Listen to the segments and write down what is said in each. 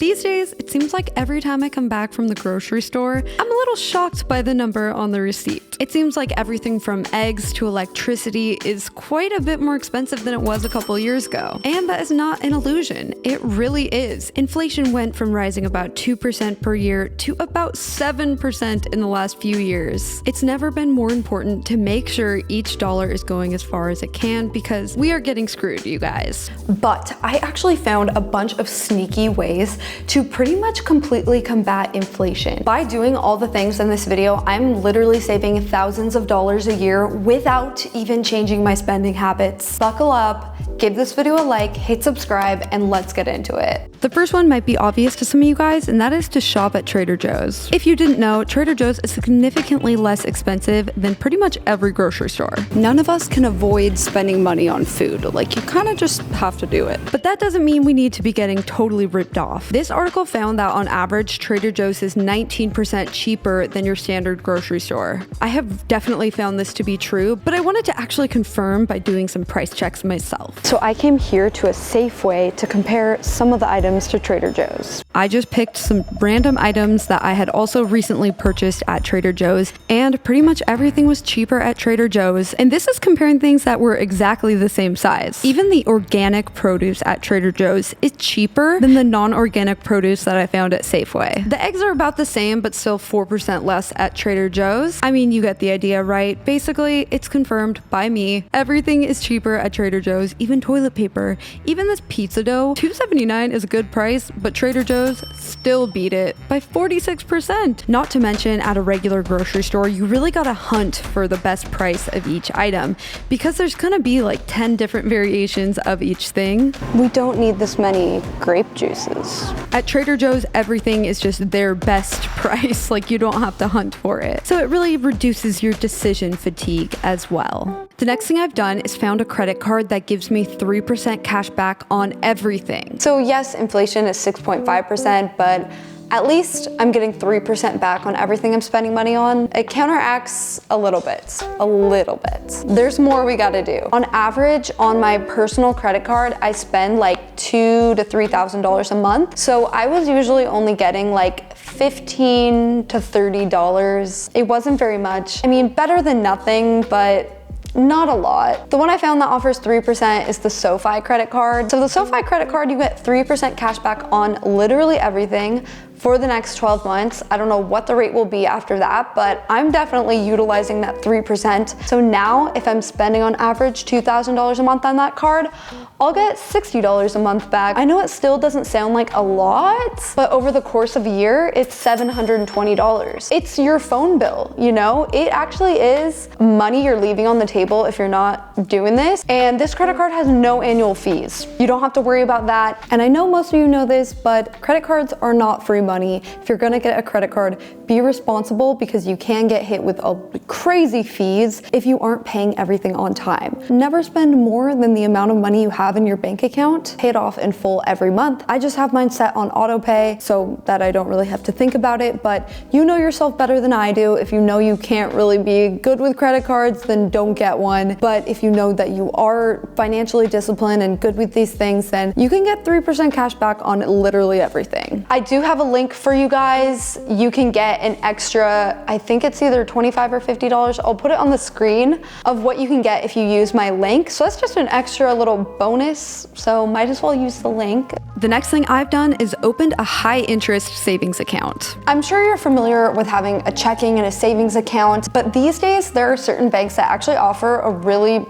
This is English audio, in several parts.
These days, it seems like every time I come back from the grocery store, I'm a little shocked by the number on the receipt. It seems like everything from eggs to electricity is quite a bit more expensive than it was a couple years ago. And that is not an illusion. It really is. Inflation went from rising about 2% per year to about 7% in the last few years. It's never been more important to make sure each dollar is going as far as it can because we are getting screwed, you guys. But I actually found a bunch of sneaky ways to pretty much completely combat inflation. By doing all the things in this video, I'm literally saving thousands of dollars a year without even changing my spending habits. Buckle up, give this video a like, hit subscribe, and let's get into it. The first one might be obvious to some of you guys, and that is to shop at Trader Joe's. If you didn't know, Trader Joe's is significantly less expensive than pretty much every grocery store. None of us can avoid spending money on food. Like, you kind of just have to do it. But that doesn't mean we need to be getting totally ripped off. This article found that on average, Trader Joe's is 19% cheaper than your standard grocery store. I have definitely found this to be true, but I wanted to actually confirm by doing some price checks myself. So I came here to a Safeway to compare some of the items to Trader Joe's. I just picked some random items that I had also recently purchased at Trader Joe's, and pretty much everything was cheaper at Trader Joe's. And this is comparing things that were exactly the same size. Even the organic produce at Trader Joe's is cheaper than the non-organic produce that I found at Safeway. The eggs are about the same, but still 4% less at Trader Joe's. I mean, you get the idea, right? Basically, it's confirmed by me. Everything is cheaper at Trader Joe's, even toilet paper. Even this pizza dough, $2.79 is a good price, but Trader Joe's still beat it by 46%. Not to mention, at a regular grocery store, you really gotta hunt for the best price of each item because there's gonna be like 10 different variations of each thing. We don't need this many grape juices. At Trader Joe's, everything is just their best price, like you don't have to hunt for it. So it really reduces your decision fatigue as well. The next thing I've done is found a credit card that gives me 3% cash back on everything. So yes, inflation is 6.5%, but at least I'm getting 3% back on everything I'm spending money on. It counteracts a little bit. There's more we gotta do. On average, on my personal credit card, I spend like $2,000 to $3,000 a month. So I was usually only getting like $15 to $30. It wasn't very much. I mean, better than nothing, but not a lot. The one I found that offers 3% is the SoFi credit card. So the SoFi credit card, you get 3% cash back on literally everything for the next 12 months. I don't know what the rate will be after that, but I'm definitely utilizing that 3%. So now if I'm spending on average $2,000 a month on that card, I'll get $60 a month back. I know it still doesn't sound like a lot, but over the course of a year, it's $720. It's your phone bill, you know? It actually is money you're leaving on the table if you're not doing this. And this credit card has no annual fees. You don't have to worry about that. And I know most of you know this, but credit cards are not free money. If you're gonna get a credit card, be responsible because you can get hit with crazy fees if you aren't paying everything on time. Never spend more than the amount of money you have in your bank account. Pay it off in full every month. I just have mine set on auto pay so that I don't really have to think about it, but you know yourself better than I do. If you know you can't really be good with credit cards, then don't get one. But if you know that you are financially disciplined and good with these things, then you can get 3% cash back on literally everything. I do have a link for you guys. You can get an extra, I think it's either $25 or $50. I'll put it on the screen of what you can get if you use my link. So that's just an extra little bonus. So might as well use the link. The next thing I've done is opened a high interest savings account. I'm sure you're familiar with having a checking and a savings account, but these days there are certain banks that actually offer a really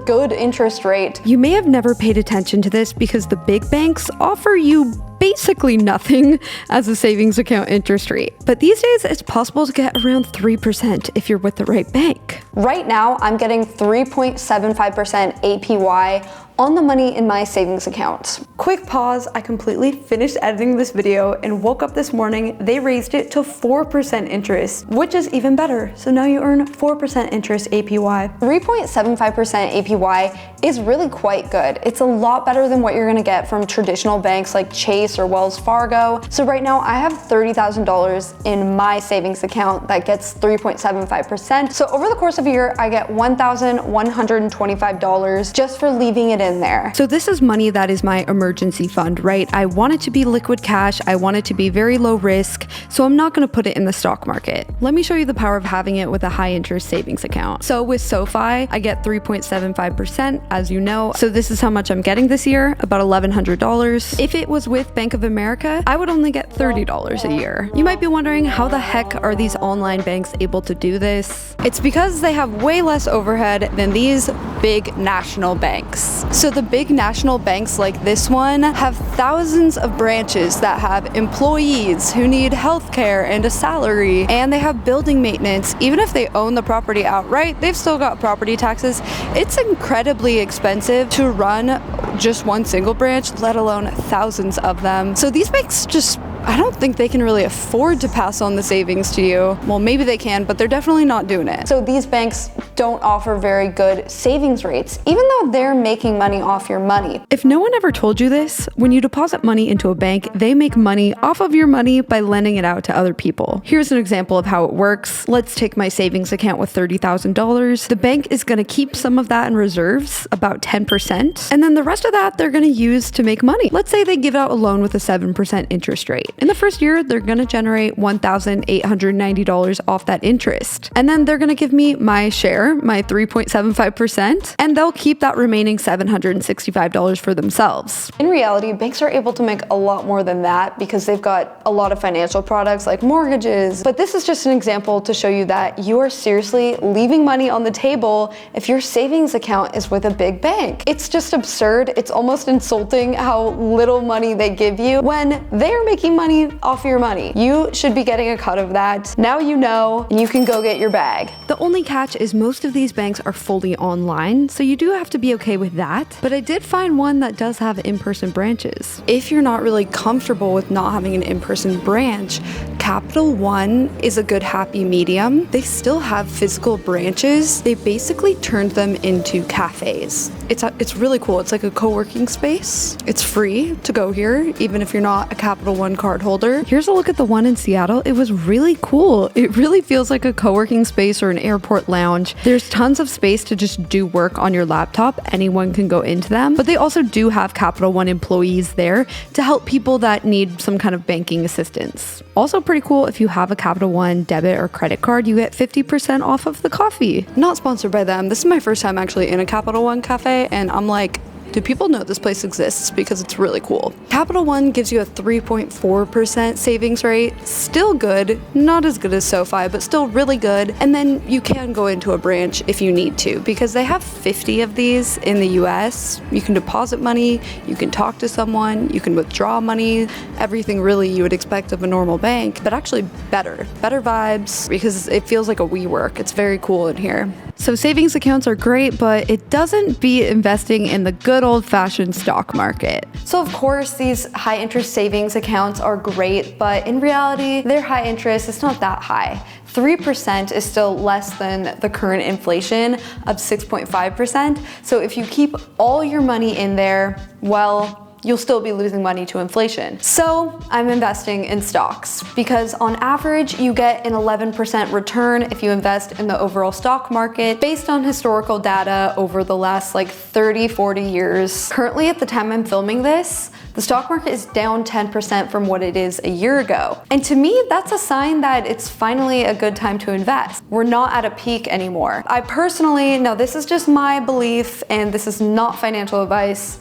good interest rate. You may have never paid attention to this because the big banks offer you basically nothing as a savings account interest rate. But these days, it's possible to get around 3% if you're with the right bank. Right now, I'm getting 3.75% APY on the money in my savings account. Quick pause, I completely finished editing this video and woke up this morning, they raised it to 4% interest, which is even better. So now you earn 4% interest APY. 3.75% APY is really quite good. It's a lot better than what you're gonna get from traditional banks like Chase Chase or Wells Fargo. So right now I have $30,000 in my savings account that gets 3.75%. So over the course of a year, I get $1,125 just for leaving it in there. So this is money that is my emergency fund, right? I want it to be liquid cash. I want it to be very low risk. So I'm not going to put it in the stock market. Let me show you the power of having it with a high interest savings account. So with SoFi, I get 3.75%, as you know. So this is how much I'm getting this year, about $1,100. If it was with Bank of America, I would only get $30 a year. You might be wondering, how the heck are these online banks able to do this? It's because they have way less overhead than these big national banks. So the big national banks like this one have thousands of branches that have employees who need healthcare and a salary, and they have building maintenance. Even if they own the property outright, they've still got property taxes. It's incredibly expensive to run just one single branch, let alone thousands of them. So these banks just, I don't think they can really afford to pass on the savings to you. Well, maybe they can, but they're definitely not doing it. So these banks don't offer very good savings rates, even though they're making money off your money. If no one ever told you this, when you deposit money into a bank, they make money off of your money by lending it out to other people. Here's an example of how it works. Let's take my savings account with $30,000. The bank is going to keep some of that in reserves, about 10%, and then the rest of that they're going to use to make money. Let's say they give out a loan with a 7% interest rate. In the first year, they're going to generate $1,890 off that interest. And then they're going to give me my share, my 3.75%, and they'll keep that remaining $765 for themselves. In reality, banks are able to make a lot more than that because they've got a lot of financial products like mortgages. But this is just an example to show you that you are seriously leaving money on the table if your savings account is with a big bank. It's just absurd. It's almost insulting how little money they give you when they're making money off your money. You should be getting a cut of that. Now you know, and you can go get your bag. The only catch is most of these banks are fully online, so you do have to be okay with that. But I did find one that does have in-person branches. If you're not really comfortable with not having an in-person branch, Capital One is a good happy medium. They still have physical branches. They basically turned them into cafes. It's really cool. It's like a co-working space. It's free to go here, even if you're not a Capital One card holder. Here's a look at the one in Seattle. It was really cool. It really feels like a co-working space or an airport lounge. There's tons of space to just do work on your laptop. Anyone can go into them, but they also do have Capital One employees there to help people that need some kind of banking assistance. Also pretty cool, if you have a Capital One debit or credit card, you get 50% off of the coffee. Not sponsored by them. This is my first time actually in a Capital One cafe, and I'm like, do people know this place exists? Because it's really cool. Capital One gives you a 3.4% savings rate. Still good, not as good as SoFi, but still really good. And then you can go into a branch if you need to, because they have 50 of these in the US. You can deposit money, you can talk to someone, you can withdraw money, everything really you would expect of a normal bank, but actually better vibes, because it feels like a WeWork. It's very cool in here. So savings accounts are great, but it doesn't beat investing in the good old-fashioned stock market. So of course, these high interest savings accounts are great, but in reality, their high interest is not that high. 3% is still less than the current inflation of 6.5%. So if you keep all your money in there, well, you'll still be losing money to inflation. So I'm investing in stocks because on average, you get an 11% return if you invest in the overall stock market based on historical data over the last 30, 40 years. Currently, at the time I'm filming this, the stock market is down 10% from what it is a year ago. And to me, that's a sign that it's finally a good time to invest. We're not at a peak anymore. I personally, now this is just my belief and this is not financial advice,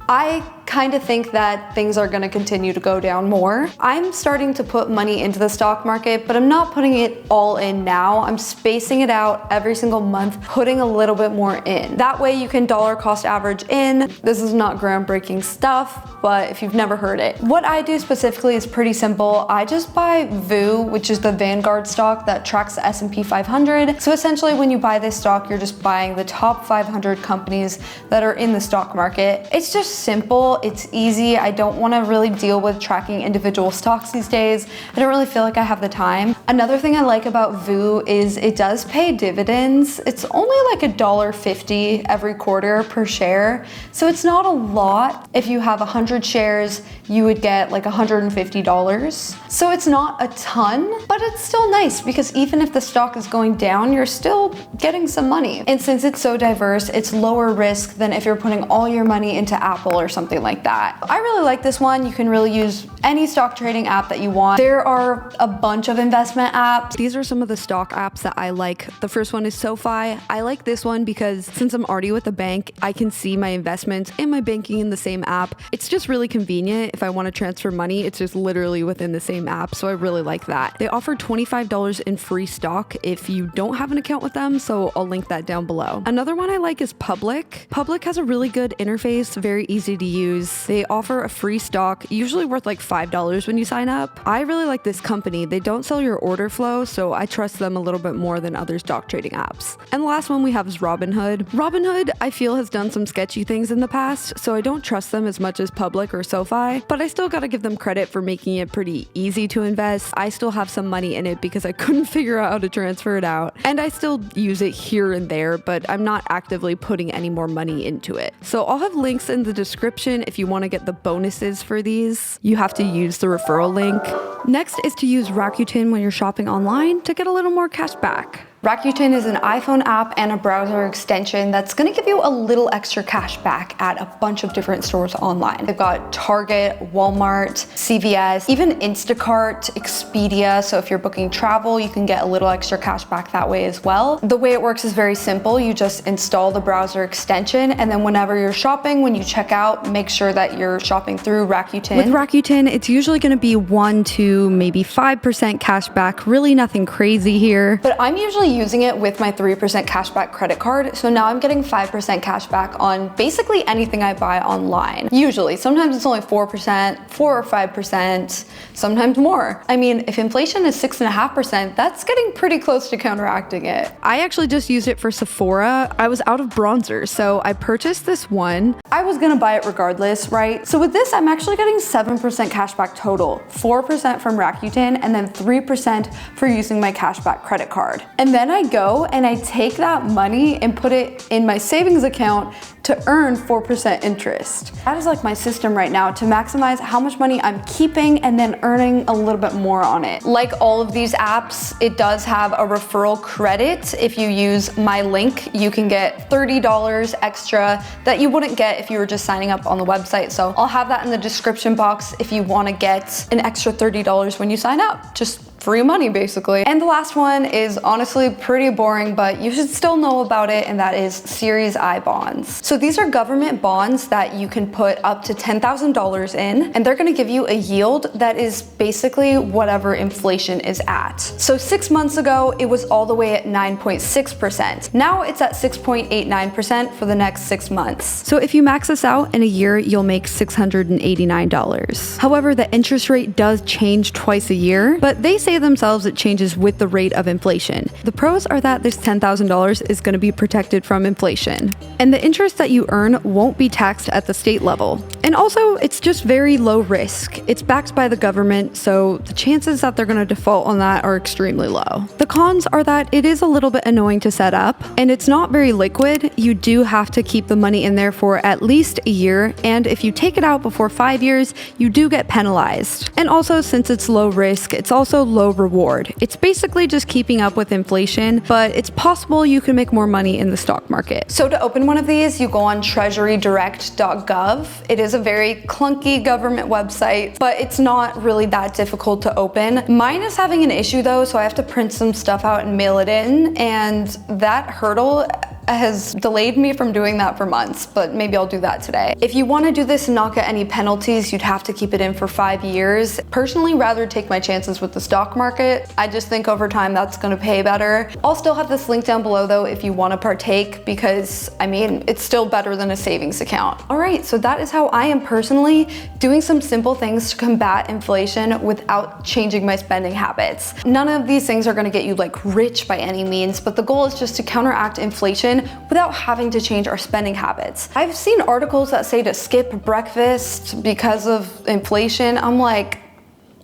I kind of think that things are going to continue to go down more. I'm starting to put money into the stock market, but I'm not putting it all in now. I'm spacing it out every single month, putting a little bit more in. That way you can dollar cost average in. This is not groundbreaking stuff, but if you've never heard it. What I do specifically is pretty simple. I just buy VU, which is the Vanguard stock that tracks the S&P 500. So essentially when you buy this stock, you're just buying the top 500 companies that are in the stock market. It's just simple. simple, it's easy. I don't want to really deal with tracking individual stocks these days. I don't really feel like I have the time. Another thing I like about VU is it does pay dividends. It's only like $1.50 every quarter per share. So it's not a lot. If you have 100 shares, you would get like $150. So it's not a ton, but it's still nice because even if the stock is going down, you're still getting some money. And since it's so diverse, it's lower risk than if you're putting all your money into Apple or something like that. I really like this one. You can really use any stock trading app that you want. There are a bunch of investment apps. These are some of the stock apps that I like. The first one is SoFi. I like this one because since I'm already with the bank, I can see my investments and my banking in the same app. It's just really convenient. If I want to transfer money, it's just literally within the same app. So I really like that. They offer $25 in free stock if you don't have an account with them. So I'll link that down below. Another one I like is Public. Public has a really good interface, very easy to use. They offer a free stock, usually worth like $5 when you sign up. I really like this company. They don't sell your order flow, so I trust them a little bit more than other stock trading apps. And the last one we have is Robinhood. Robinhood, I feel, has done some sketchy things in the past, so I don't trust them as much as Public or SoFi, but I still gotta give them credit for making it pretty easy to invest. I still have some money in it because I couldn't figure out how to transfer it out, and I still use it here and there, but I'm not actively putting any more money into it. So I'll have links in the description if you want to get the bonuses for these. You have to use the referral link. Next is to use Rakuten when you're shopping online to get a little more cash back. Rakuten is an iPhone app and a browser extension that's going to give you a little extra cash back at a bunch of different stores online. They've got Target, Walmart, CVS, even Instacart, Expedia. So if you're booking travel, you can get a little extra cash back that way as well. The way it works is very simple. You just install the browser extension, and then whenever you're shopping, when you check out, make sure that you're shopping through Rakuten. With Rakuten, it's usually going to be 1 to maybe 5% cash back. Really nothing crazy here. But I'm usually using it with my 3% cashback credit card. So now I'm getting 5% cashback on basically anything I buy online. Usually, sometimes it's only 4%, 4 or 5%, sometimes more. I mean, if inflation is 6.5%, that's getting pretty close to counteracting it. I actually just used it for Sephora. I was out of bronzer, so I purchased this one. I was gonna buy it regardless, right? So with this, I'm actually getting 7% cashback total, 4% from Rakuten, and then 3% for using my cashback credit card. And then I go and I take that money and put it in my savings account to earn 4% interest. That is like my system right now to maximize how much money I'm keeping and then earning a little bit more on it. Like all of these apps, it does have a referral credit. If you use my link, you can get $30 extra that you wouldn't get if you were just signing up on the website. So I'll have that in the description box if you want to get an extra $30 when you sign up. Just free money basically. And the last one is honestly pretty boring, but you should still know about it, and that is Series I bonds. So these are government bonds that you can put up to $10,000 in, and they're gonna give you a yield that is basically whatever inflation is at. So 6 months ago, it was all the way at 9.6%. Now it's at 6.89% for the next 6 months. So if you max this out in a year, you'll make $689. However, the interest rate does change twice a year, but they say themselves it changes with the rate of inflation. The pros are that this $10,000 is going to be protected from inflation, and the interest that you earn won't be taxed at the state level. And also, it's just very low risk. It's backed by the government, so the chances that they're going to default on that are extremely low. The cons are that it is a little bit annoying to set up, and it's not very liquid. You do have to keep the money in there for at least a year, and if you take it out before 5 years, you do get penalized. And also, since it's low risk, it's also low reward. It's basically just keeping up with inflation, but it's possible you can make more money in the stock market. So to open one of these, you go on treasurydirect.gov. It is a very clunky government website, but it's not really that difficult to open. Mine is having an issue though, so I have to print some stuff out and mail it in, and that hurdle has delayed me from doing that for months, but maybe I'll do that today. If you want to do this and not get any penalties, you'd have to keep it in for 5 years. Personally, rather take my chances with the stock market. I just think over time that's going to pay better. I'll still have this link down below though if you want to partake, because I mean, it's still better than a savings account. All right, so that is how I am personally doing some simple things to combat inflation without changing my spending habits. None of these things are going to get you like rich by any means, but the goal is just to counteract inflation inflation without having to change our spending habits. I've seen articles that say to skip breakfast because of inflation. I'm like,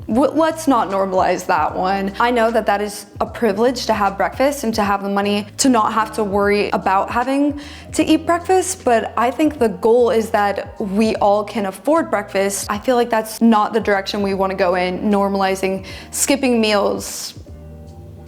let's not normalize that one. I know that that is a privilege to have breakfast and to have the money to not have to worry about having to eat breakfast, but I think the goal is that we all can afford breakfast. I feel like that's not the direction we want to go in, normalizing skipping meals.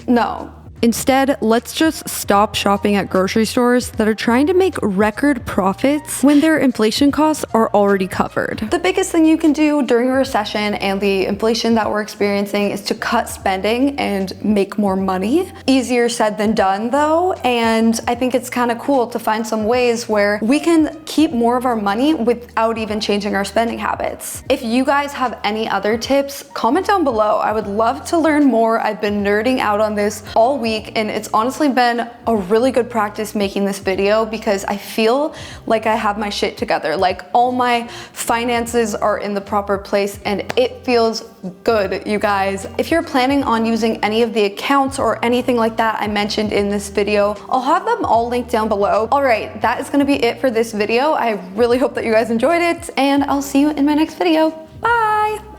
No. Instead, let's just stop shopping at grocery stores that are trying to make record profits when their inflation costs are already covered. The biggest thing you can do during a recession and the inflation that we're experiencing is to cut spending and make more money. Easier said than done though, and I think it's kind of cool to find some ways where we can keep more of our money without even changing our spending habits. If you guys have any other tips, comment down below. I would love to learn more. I've been nerding out on this all week, and it's honestly been a really good practice making this video because I feel like I have my shit together. Like all my finances are in the proper place and it feels good, you guys. If you're planning on using any of the accounts or anything like that I mentioned in this video, I'll have them all linked down below. All right, that is gonna be it for this video. I really hope that you guys enjoyed it, and I'll see you in my next video. Bye.